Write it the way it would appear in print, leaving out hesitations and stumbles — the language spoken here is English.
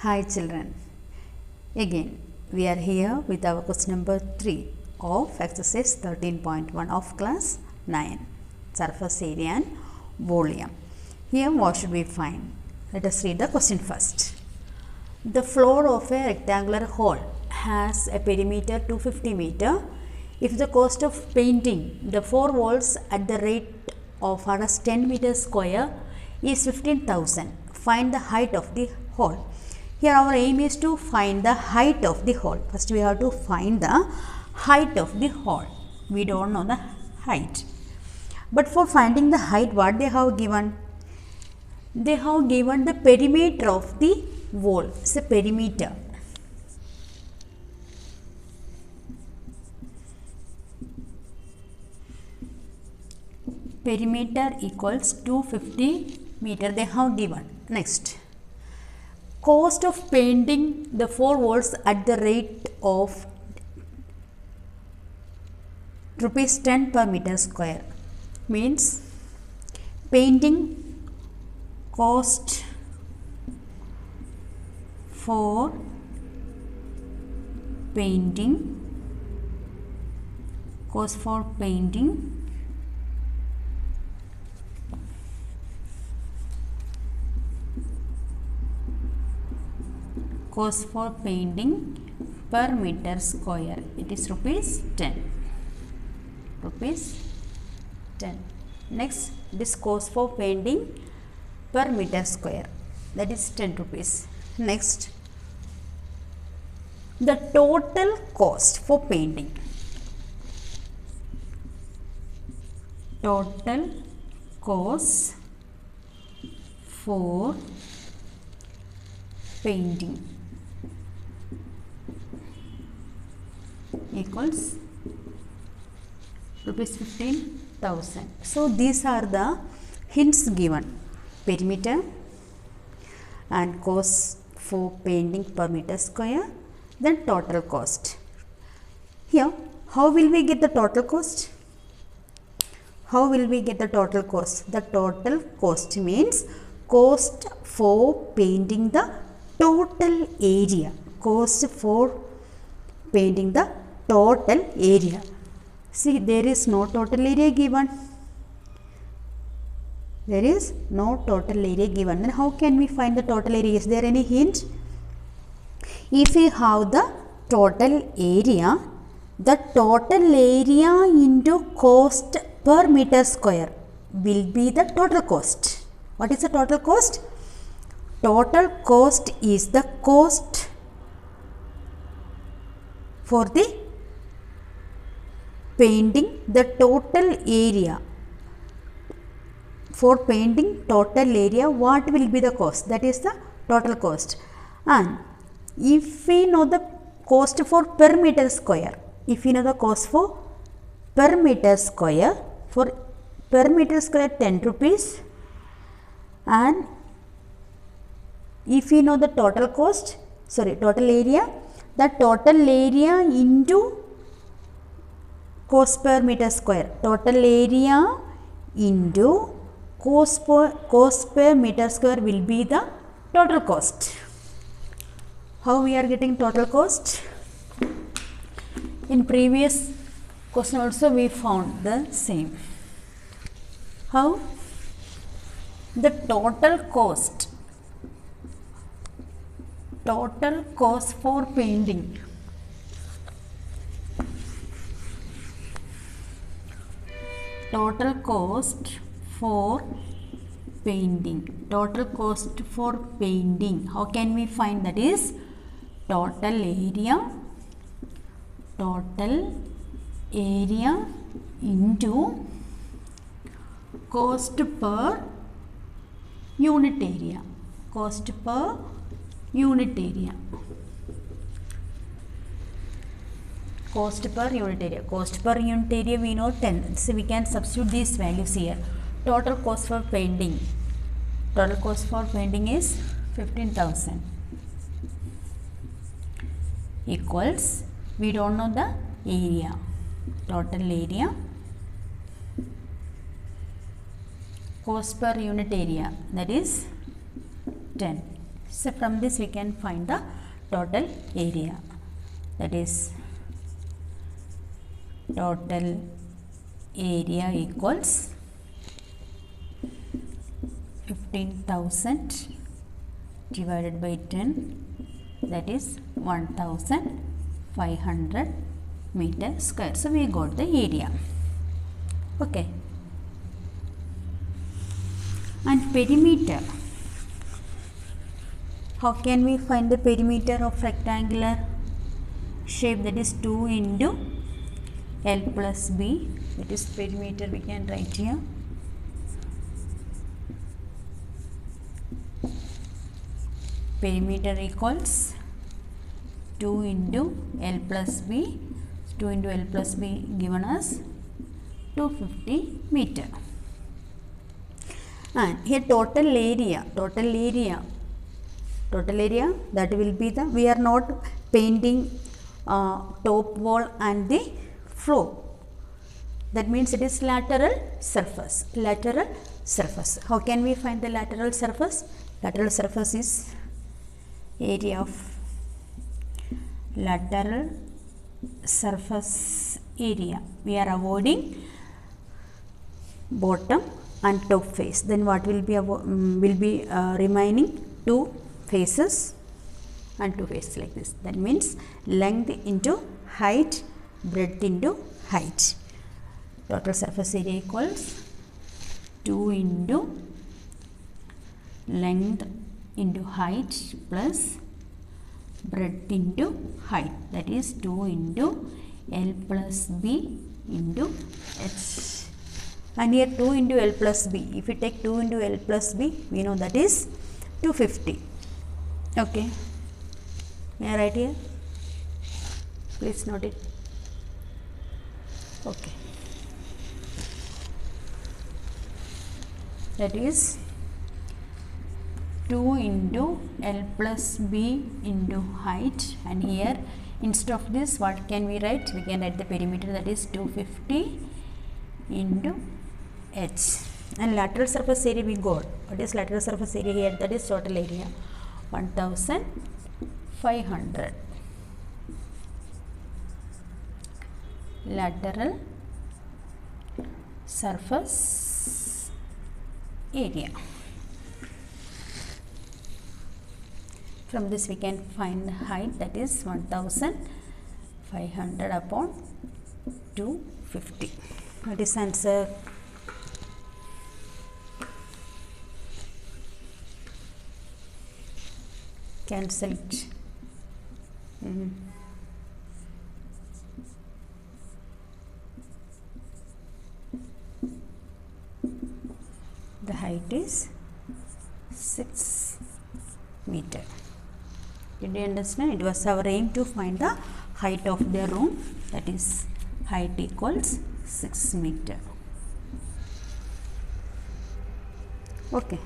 Hi children, again we are here with our question number 3 of exercise 13.1 of class 9, surface area and volume. Here what should we find? Let us read the question first. The floor of a rectangular hall has a perimeter 250 meter. If the cost of painting the 4 walls at the rate of Rs 10 meters square is 15,000, find the height of the hall. Here our aim is to find the height of the hall. First we have to find the height of the hall. We don't know the height. But for finding the height, what they have given? They have given the perimeter of the wall. It's a perimeter. Perimeter equals 250 meter. They have given. Next. Cost of painting the 4 walls at the rate of rupees 10 per meter square means painting cost for painting cost for painting cost for painting per meter square, it is rupees 10. Next, this cost for painting per meter square, that is 10 rupees. Next, the total cost for painting. Total cost for painting equals rupees 15,000. So these are the hints given: perimeter and cost for painting per meter square, then total cost. Here, how will we get the total cost? How will we get the total cost? The total cost means cost for painting the total area. Cost for painting the total area. See, there is no total area given. There is no total area given. Then how can we find the total area? Is there any hint? If we have the total area, the total area into cost per meter square will be the total cost. What is the total cost? Total cost is the cost for the painting the total area. For painting total area, what will be the cost? That is the total cost. And if we know the cost for per meter square, if we know the cost for per meter square, for per meter square 10 rupees, and if we know the total cost, total area, the total area into cost per meter square, total area into cost per meter square will be the total cost. How we are getting total cost? In previous question also we found the same. How? The total cost for painting, total cost for painting, how can we find? That is total area into cost per unit area, cost per unit area. Cost per unit area. Cost per unit area we know 10. So we can substitute these values here. Total cost for painting. Total cost for painting is 15,000 equals, we don't know the area. Total area cost per unit area, that is 10. So from this we can find the total area, that is total area equals 15,000 divided by 10, that is 1,500 meter square. So we got the area. Okay. And perimeter. How can we find the perimeter of rectangular shape? That is 2 into L plus B. That is perimeter we can write here. Perimeter equals 2 into L plus B. 2 into L plus B given us 250 meter. And here total area that will be the, we are not painting top wall and the floor, that means it is lateral surface. How can we find the lateral surface? Lateral surface is area of lateral surface area. We are avoiding bottom and top face. Then what will be remaining? 2 faces and 2 faces like this. That means length into height, breadth into height. Total surface area equals 2 into length into height plus breadth into height, that is 2 into L plus B into H. And here 2 into L plus B. If we take 2 into L plus B, we know that is 250. Okay. May I write here? Please note it. Okay. That is 2 into L plus B into height, and here instead of this what can we write? We can write the perimeter, that is 250 into H. And lateral surface area we got. What is lateral surface area here? That is total area 1,500. Lateral surface area. From this we can find the height, that is 1,500 upon 250. What is answer? Cancel it. The height is 6 meter. Did you understand? It was our aim to find the height of the room, that is height equals 6 meter. Okay.